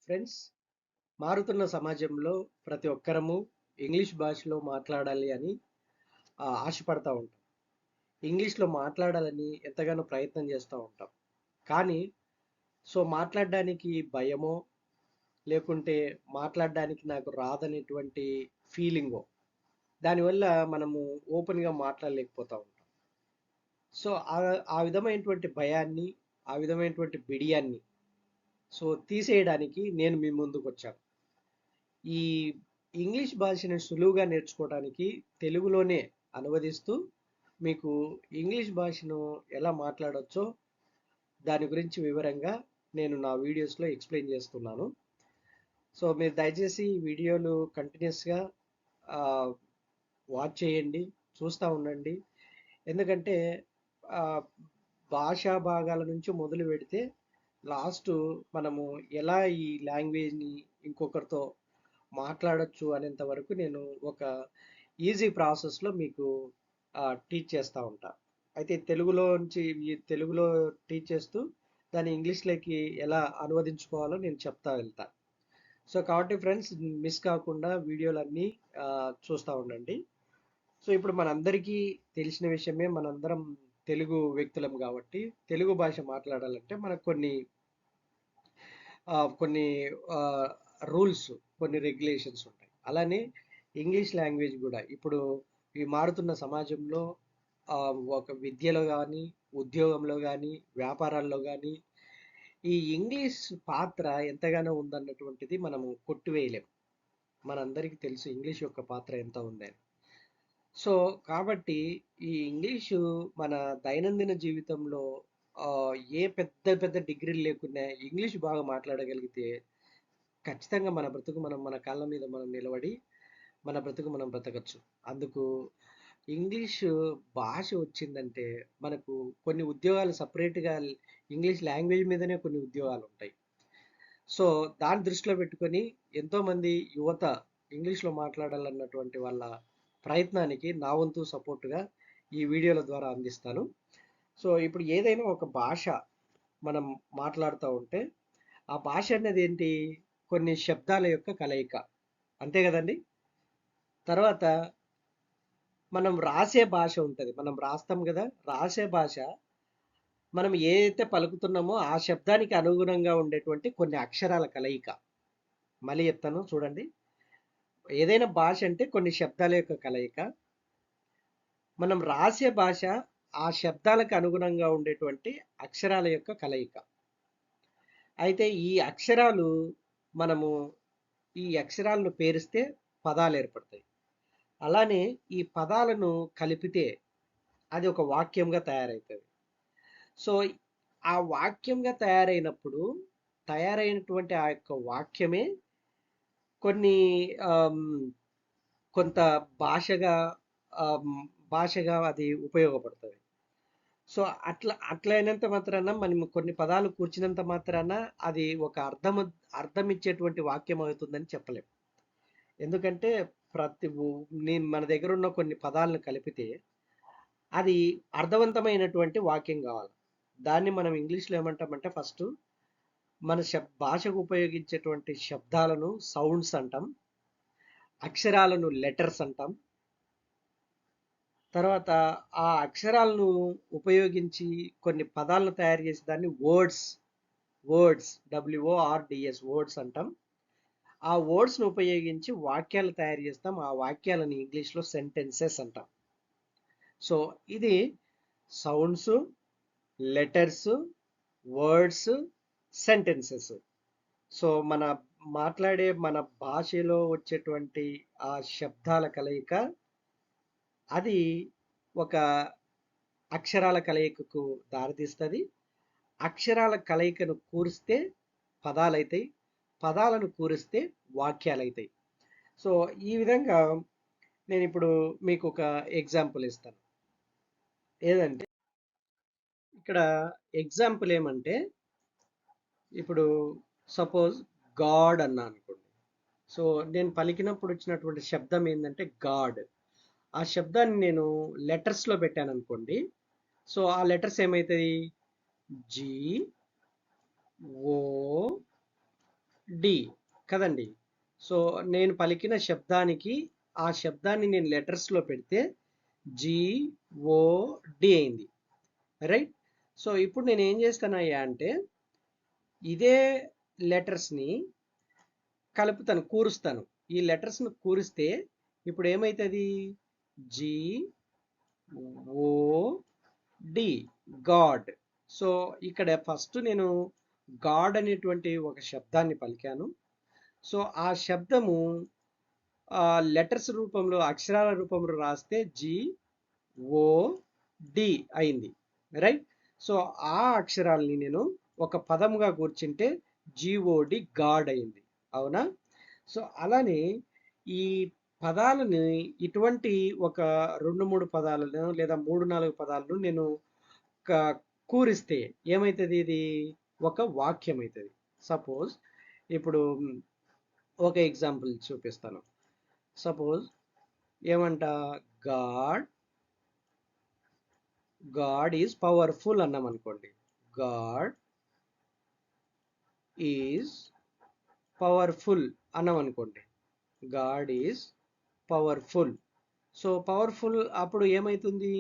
Friends, మారుతున్న సమాజంలో ప్రతి ఒక్కరము ఇంగ్లీష్ భాషలో మాట్లాడాలి అని ఆశపడతా ఉంటాం. ఇంగ్లీష్లో మాట్లాడాలని ఎంతగానో ప్రయత్నం చేస్తూ ఉంటాం. కానీ మాట్లాడడానికి భయమో, లేకుంటే మాట్లాడడానికి నాకు రాదనేటువంటి ఫీలింగో, దానివల్ల మనము ఓపెన్గా మాట్లాడలేకపోతూ ఉంటాం. సో ఆ ఆ విధమైనటువంటి భయాన్ని, ఆ విధమైనటువంటి బిడియాన్ని తీసేయడానికి నేను మీ ముందుకు వచ్చాను. ఈ ఇంగ్లీష్ భాషను సులువుగా నేర్చుకోవడానికి తెలుగులోనే అనువదిస్తూ మీకు ఇంగ్లీష్ భాషను ఎలా మాట్లాడొచ్చో దాని గురించి వివరంగా నేను నా వీడియోస్లో ఎక్స్ప్లెయిన్ చేస్తున్నాను. మీరు దయచేసి ఈ వీడియోలు కంటిన్యూస్గా వాచ్ చేయండి, చూస్తూ ఉండండి. ఎందుకంటే ఆ, భాషా భాగాల నుంచి మొదలు పెడితే లాస్ట్ మనము ఎలా ఈ లాంగ్వేజ్ని ఇంకొకరితో మాట్లాడొచ్చు అనేంత వరకు నేను ఒక ఈజీ ప్రాసెస్లో మీకు టీచ్ చేస్తూ ఉంటా. అయితే తెలుగులో టీచ్ చేస్తూ దాన్ని ఇంగ్లీష్లోకి ఎలా అనువదించుకోవాలో నేను చెప్తా వెళ్తా. కాబట్టి ఫ్రెండ్స్, మిస్ కాకుండా వీడియోలన్నీ చూస్తూ ఉండండి. ఇప్పుడు మనందరికీ తెలిసిన విషయమే, మనందరం తెలుగు వ్యక్తులం కాబట్టి తెలుగు భాష మాట్లాడాలంటే మనకు కొన్ని రూల్స్, కొన్ని రెగ్యులేషన్స్ ఉంటాయి. అలానే ఇంగ్లీష్ లాంగ్వేజ్ కూడా ఇప్పుడు ఈ మారుతున్న సమాజంలో ఒక విద్యలో కానీ, ఉద్యోగంలో కానీ, వ్యాపారాల్లో కానీ ఈ ఇంగ్లీష్ పాత్ర ఎంతగానో ఉందన్నటువంటిది మనము కొట్టివేయలేం. మనందరికీ తెలుసు ఇంగ్లీష్ యొక్క పాత్ర ఎంత ఉందని. కాబట్టి ఈ ఇంగ్లీషు మన దైనందిన జీవితంలో ఏ పెద్ద పెద్ద డిగ్రీలు లేకున్నా ఇంగ్లీష్ బాగా మాట్లాడగలిగితే ఖచ్చితంగా మన బ్రతుకు మన కాళ్ళ మీద మనం నిలబడి మన బ్రతుకు మనం బ్రతకచ్చు. అందుకు ఇంగ్లీష్ భాష వచ్చిందంటే మనకు కొన్ని ఉద్యోగాలు సపరేట్గా ఇంగ్లీష్ లాంగ్వేజ్ మీదనే కొన్ని ఉద్యోగాలు ఉంటాయి. దాన్ని దృష్టిలో పెట్టుకొని ఎంతోమంది యువత ఇంగ్లీష్లో మాట్లాడాలన్నటువంటి వాళ్ళ ప్రయత్నానికి నా వంతు సపోర్టుగా ఈ వీడియోల ద్వారా అందిస్తాను. ఇప్పుడు ఏదైనా ఒక భాష మనం మాట్లాడుతూ ఉంటే ఆ భాష అనేది ఏంటి? కొన్ని శబ్దాల యొక్క కలయిక, అంతే కదండి. తర్వాత మనం రాసే భాష ఉంటుంది, మనం రాస్తాం కదా, రాసే భాష మనం ఏదైతే పలుకుతున్నామో ఆ శబ్దానికి అనుగుణంగా ఉండేటువంటి కొన్ని అక్షరాల కలయిక. మళ్ళీ చెప్తాను చూడండి. ఏదైనా భాష అంటే కొన్ని శబ్దాల యొక్క కలయిక. మనం రాసే భాష ఆ శబ్దాలకు అనుగుణంగా ఉండేటువంటి అక్షరాల యొక్క కలయిక. అయితే మనము ఈ అక్షరాలను పేరిస్తే పదాలు ఏర్పడతాయి. అలానే ఈ పదాలను కలిపితే అది ఒక వాక్యంగా తయారవుతుంది. ఆ వాక్యంగా తయారైనటువంటి ఆ యొక్క వాక్యమే కొన్ని కొంత భాషగా భాషగా అది ఉపయోగపడుతుంది. అట్లా అయినంత మాత్రాన మనం కొన్ని పదాలు కూర్చినంత మాత్రాన అది ఒక అర్థం ఇచ్చేటువంటి వాక్యం అవుతుందని చెప్పలేం. ఎందుకంటే మన దగ్గర ఉన్న కొన్ని పదాలను కలిపితే అది అర్థవంతమైనటువంటి వాక్యం కావాలి. దాన్ని మనం ఇంగ్లీష్లో ఏమంటామంటే ఫస్ట్ మన భాషకు ఉపయోగించేటువంటి శబ్దాలను సౌండ్స్ అంటాం, అక్షరాలను లెటర్స్ అంటాం. తర్వాత ఆ అక్షరాలను ఉపయోగించి కొన్ని పదాలను తయారు చేసి దాన్ని వర్డ్స్ WORDS వర్డ్స్ అంటాం. ఆ వర్డ్స్ను ఉపయోగించి వాక్యాలు తయారు చేస్తాం. ఆ వాక్యాలను ఇంగ్లీష్లో సెంటెన్సెస్ అంటాం. ఇది సౌండ్స్, లెటర్స్, వర్డ్స్, సెంటెన్సెస్. మన మన భాషలో వచ్చేటువంటి ఆ శబ్దాల కలయిక అది ఒక అక్షరాల కలయికకు దారితీస్తుంది. అక్షరాల కలయికను కూరిస్తే పదాలైతాయి, పదాలను కూరిస్తే వాక్యాలైతాయి. ఈ విధంగా నేను ఇప్పుడు మీకు ఒక ఎగ్జాంపుల్ ఇస్తాను. ఏదంటే ఇక్కడ ఎగ్జాంపుల్ ఏమంటే, ఇప్పుడు సపోజ్ గాడ్ అన్నా అనుకోండి. నేను పలికినప్పుడు వచ్చినటువంటి శబ్దం ఏంటంటే గాడ్. ఆ శబ్దాన్ని నేను లెటర్స్లో పెట్టాను అనుకోండి. ఆ లెటర్స్ ఏమవుతాయి? GOD. డి కదండి. సో నేను పలికిన శబ్దానికి ఆ శబ్దాన్ని నేను లెటర్స్లో పెడితే జిఓడి అయింది, రైట్. సో ఇప్పుడు నేను ఏం చేస్తానయ్యా అంటే ఇదే లెటర్స్ని కలుపుతాను, కూరుస్తాను. ఈ లెటర్స్ని కూరిస్తే ఇప్పుడు ఏమవుతుంది? G O D, god. So ఇక్కడ ఫస్ట్ నేను గాడ్ అనేటువంటి ఒక శబ్దాన్ని పలికాను. సో ఆ శబ్దము లెటర్స్ రూపంలో, అక్షరాల రూపంలో రాస్తే జి ఓ డి అయింది, రైట్. సో ఆ అక్షరాలని నేను ఒక పదముగా కూర్చుంటే జిఓడి, గాడ్ అయింది, అవునా? సో అలానే ఈ పదాలని ఇటువంటి ఒక 2-3 పదాలను లేదా 3-4 పదాలను నేను కూరిస్తే ఏమవుతుంది? ఇది ఒక వాక్యం అవుతుంది. సపోజ్ ఇప్పుడు ఒక ఎగ్జాంపుల్ చూపిస్తాను. సపోజ్ ఏమంట, గాడ్ గాడ్ ఈజ్ పవర్ఫుల్ అన్నాం అనుకోండి. గాడ్ ఈజ్ పవర్ఫుల్ అన్నాం అనుకోండి. God is powerful. So powerful అప్పుడు ఏమవుతుంది?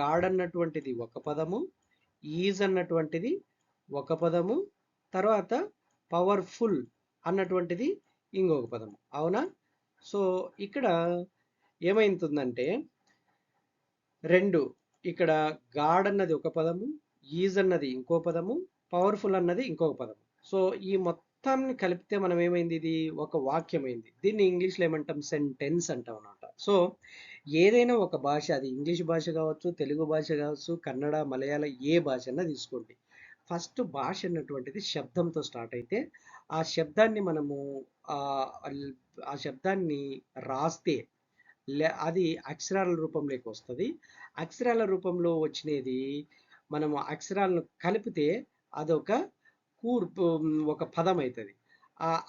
గాడ్ అన్నటువంటిది ఒక పదము, ఈజ్ అన్నటువంటిది ఒక పదము, తర్వాత పవర్ఫుల్ అన్నటువంటిది ఇంకొక పదము, అవునా? సో ఇక్కడ ఏమైతుందంటే రెండు, ఇక్కడ గాడ్ అన్నది ఒక పదము, ఈజ్ అన్నది ఇంకో పదము, పవర్ఫుల్ అన్నది ఇంకొక పదము. సో ఈ మొత్తాన్ని కలిపితే మనం ఏమైంది? ఇది ఒక వాక్యమైంది. దీన్ని ఇంగ్లీష్లో ఏమంటాం? సెంటెన్స్ అంటాం అన్నమాట. సో ఏదైనా ఒక భాష, అది ఇంగ్లీష్ భాష కావచ్చు, తెలుగు భాష కావచ్చు, కన్నడ, మలయాళం, ఏ భాష అన్నా తీసుకోండి. ఫస్ట్ భాష అన్నటువంటిది శబ్దంతో స్టార్ట్ అయితే ఆ శబ్దాన్ని మనము ఆ ఆ శబ్దాన్ని రాస్తే అది అక్షరాల రూపంలోకి వస్తుంది. అక్షరాల రూపంలో వచ్చినది మనము అక్షరాలను కలిపితే అదొక కూర్పు, ఒక పదం అవుతుంది.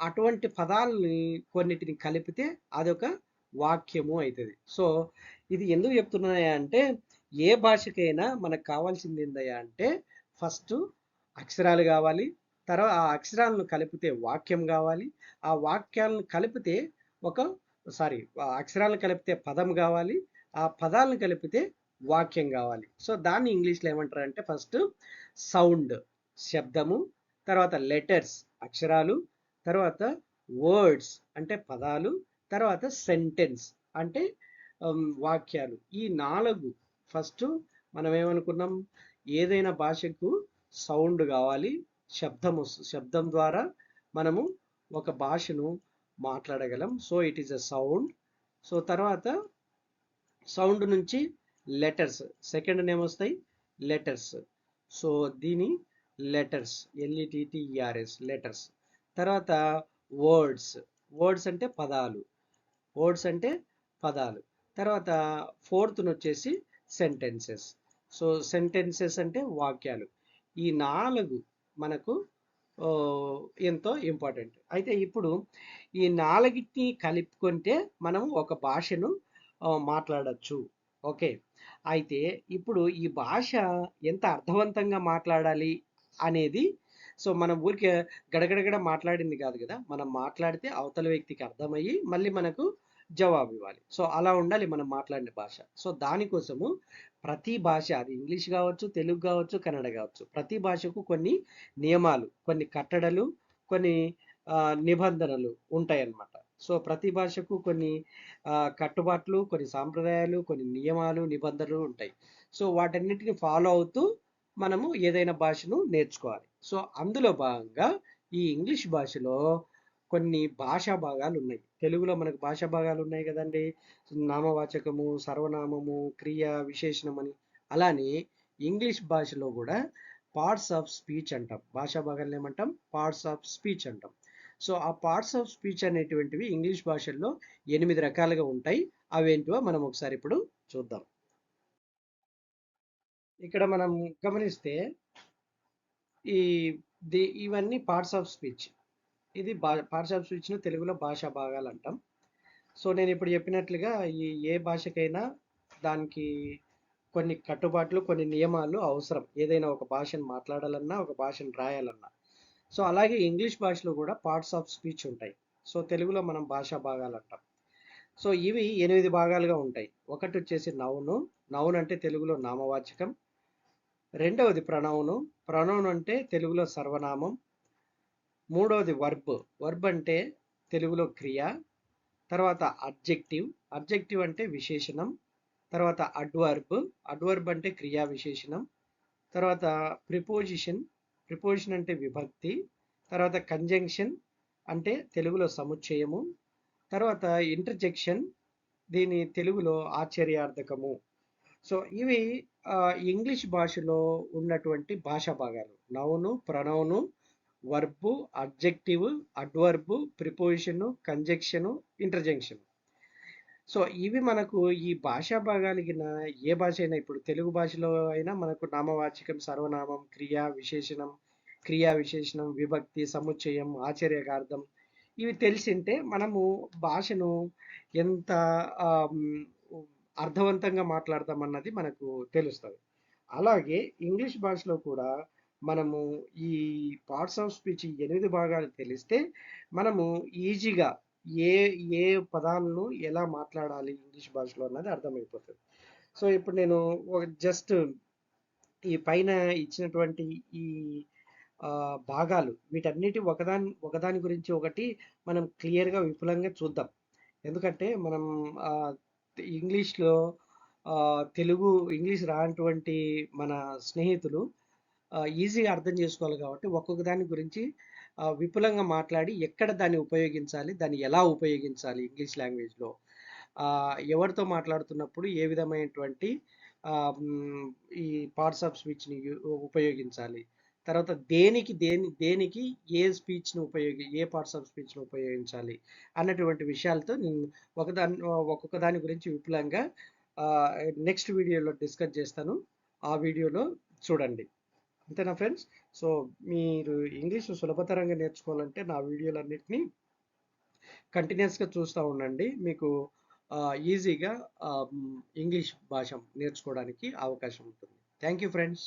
అటువంటి పదాలని కొన్నిటిని కలిపితే అదొక వాక్యము అవుతుంది. సో ఇది ఎందుకు చెప్తున్నాయా అంటే ఏ భాషకైనా మనకు కావాల్సింది ఏందయ్యా అంటే ఫస్ట్ అక్షరాలు కావాలి, తర్వాత ఆ అక్షరాలను కలిపితే వాక్యం కావాలి, ఆ వాక్యాలను కలిపితే ఒక అక్షరాలను కలిపితే పదం కావాలి, ఆ పదాలను కలిపితే వాక్యం కావాలి. సో దాన్ని ఇంగ్లీష్లో ఏమంటారు అంటే ఫస్ట్ సౌండ్ శబ్దము, తర్వాత లెటర్స్ అక్షరాలు, తర్వాత వర్డ్స్ అంటే పదాలు, తర్వాత సెంటెన్స్ అంటే వాక్యాలు. ఈ 4 ఫస్ట్ మనం ఏమనుకున్నాం? ఏదైనా భాషకు సౌండ్ కావాలి, శబ్దం ద్వారా మనము ఒక భాషను మాట్లాడగలం. So it is a sound. So తర్వాత సౌండ్ నుంచి లెటర్స్, సెకండ్ నేమ్ వస్తాయి లెటర్స్. సో దీని లెటర్స్, ఎల్ఈటిటిఈఆర్ఎస్ లెటర్స్. తర్వాత వర్డ్స్, వర్డ్స్ అంటే పదాలు, వర్డ్స్ అంటే పదాలు. తర్వాత ఫోర్త్ వచ్చేసి సెంటెన్సెస్. సో సెంటెన్సెస్ అంటే వాక్యాలు. ఈ 4 మనకు ఎంతో ఇంపార్టెంట్. అయితే ఇప్పుడు ఈ 4టిని కలుపుకుంటే మనం ఒక భాషను మాట్లాడచ్చు. ఓకే. అయితే ఇప్పుడు ఈ భాష ఎంత అర్థవంతంగా మాట్లాడాలి అనేది, సో మనం ఊరికే గడగడగడ మాట్లాడింది కాదు కదా, మనం మాట్లాడితే అవతల వ్యక్తికి అర్థమయ్యి మళ్ళీ మనకు జవాబు ఇవ్వాలి. సో అలా ఉండాలి మనం మాట్లాడిన భాష. సో దానికోసము ప్రతి భాష, అది ఇంగ్లీష్ కావచ్చు, తెలుగు కావచ్చు, కన్నడ కావచ్చు, ప్రతి భాషకు కొన్ని నియమాలు, కొన్ని కట్టడలు, కొన్ని నిబంధనలు ఉంటాయన్నమాట. సో ప్రతి భాషకు కొన్ని కట్టుబాట్లు, కొన్ని సాంప్రదాయాలు, కొన్ని నియమాలు, నిబంధనలు ఉంటాయి. సో వాటన్నిటిని ఫాలో అవుతూ మనము ఏదైనా భాషను నేర్చుకోవాలి. సో అందులో భాగంగా ఈ ఇంగ్లీష్ భాషలో కొన్ని భాషా భాగాలు ఉన్నాయి. తెలుగులో మనకు భాషా భాగాలు ఉన్నాయి కదండి, నామవాచకము, సర్వనామము, క్రియ, విశేషణం అని. అలానే ఇంగ్లీష్ భాషలో కూడా పార్ట్స్ ఆఫ్ స్పీచ్ అంటాం. భాషా భాగాలను ఏమంటాం? పార్ట్స్ ఆఫ్ స్పీచ్ అంటాం. సో ఆ పార్ట్స్ ఆఫ్ స్పీచ్ అనేటువంటివి ఇంగ్లీష్ భాషల్లో 8 రకాలుగా ఉంటాయి. అవేంటివో మనం ఒకసారి ఇప్పుడు చూద్దాం. ఇక్కడ మనం గమనిస్తే ఈ ఇవన్నీ పార్ట్స్ ఆఫ్ స్పీచ్. ఇది పార్ట్స్ ఆఫ్ స్పీచ్ను తెలుగులో భాషా భాగాలు అంటాం. సో నేను ఇప్పుడు చెప్పినట్లుగా ఏ భాషకైనా దానికి కొన్ని కట్టుబాట్లు, కొన్ని నియమాలు అవసరం. ఏదైనా ఒక భాషను మాట్లాడాలన్నా, ఒక భాషను రాయాలన్నా. సో అలాగే ఇంగ్లీష్ భాషలో కూడా పార్ట్స్ ఆఫ్ స్పీచ్ ఉంటాయి. సో తెలుగులో మనం భాషా భాగాలు అంటాం. సో ఇవి 8 భాగాలుగా ఉంటాయి. ఒకటి వచ్చేసి నౌను. నౌన్ అంటే తెలుగులో నామవాచకం. రెండవది ప్రొనౌను. ప్రొనౌన్ అంటే తెలుగులో సర్వనామం. మూడవది వర్బ్. వర్బ్ అంటే తెలుగులో క్రియ. తర్వాత అడ్జెక్టివ్. అడ్జెక్టివ్ అంటే విశేషణం. తర్వాత అడ్వర్బ్. అడ్వర్బ్ అంటే క్రియా విశేషణం. తర్వాత ప్రిపోజిషన్. ప్రిపోజిషన్ అంటే విభక్తి. తర్వాత కంజంక్షన్ అంటే తెలుగులో సముచ్చయము. తర్వాత ఇంటర్జెక్షన్, దీని తెలుగులో ఆశ్చర్యార్థకము. సో ఇవి ఇంగ్లీష్ భాషలో ఉన్నటువంటి భాషా భాగాలు. Noun, pronoun, verb, adjective, adverb, preposition, conjunction, interjection. So ఇవి మనకు ఈ భాషా భాగాలిగిన ఏ భాష అయినా, ఇప్పుడు తెలుగు భాషలో అయినా మనకు నామవాచకం, సర్వనామం, క్రియా విశేషణం, విభక్తి, సముచ్చయం, ఆశ్చర్యకార్థం ఇవి తెలిసింటే మనము భాషను ఎంత ఆమ్, అర్థవంతంగా మాట్లాడతామన్నది మనకు తెలుస్తుంది. అలాగే ఇంగ్లీష్ భాషలో కూడా మనము ఈ పార్ట్స్ ఆఫ్ స్పీచ్ 8 భాగాలు తెలిస్తే మనము ఈజీగా ఏ ఏ పదాలను ఎలా మాట్లాడాలి ఇంగ్లీష్ భాషలో అన్నది అర్థమైపోతుంది. సో ఇప్పుడు నేను జస్ట్ ఈ పైన ఇచ్చినటువంటి ఈ భాగాలు వీటన్నిటి ఒకదాని గురించి ఒకటి మనం క్లియర్గా విపులంగా చూద్దాం. ఎందుకంటే మనం ఆ, ఇంగ్లీష్లో ఆ, తెలుగు ఇంగ్లీష్ రానటువంటి మన స్నేహితులు ఈజీగా అర్థం చేసుకోవాలి కాబట్టి ఒక్కొక్క దాని గురించి విపులంగా మాట్లాడి ఎక్కడ దాన్ని ఉపయోగించాలి, దాన్ని ఎలా ఉపయోగించాలి ఇంగ్లీష్ లాంగ్వేజ్లో, ఎవరితో మాట్లాడుతున్నప్పుడు ఏ విధమైనటువంటి ఆ, మ్, ఈ పార్ట్స్ ఆఫ్ స్పీచ్ని ఉపయోగించాలి, తర్వాత దేనికి ఏ పార్ట్స్ ఆఫ్ స్పీచ్ని ఉపయోగించాలి అన్నటువంటి విషయాలతో నేను ఒక్కొక్క దాని గురించి విపులంగా నెక్స్ట్ వీడియోలో డిస్కస్ చేస్తాను. ఆ వీడియోలో చూడండి. అంతేనా ఫ్రెండ్స్? సో మీరు ఇంగ్లీష్ సులభతరంగా నేర్చుకోవాలంటే నా వీడియోలన్నిటినీ కంటిన్యూస్గా చూస్తూ ఉండండి. మీకు ఈజీగా ఇంగ్లీష్ భాష నేర్చుకోవడానికి అవకాశం ఉంటుంది. Thank you friends.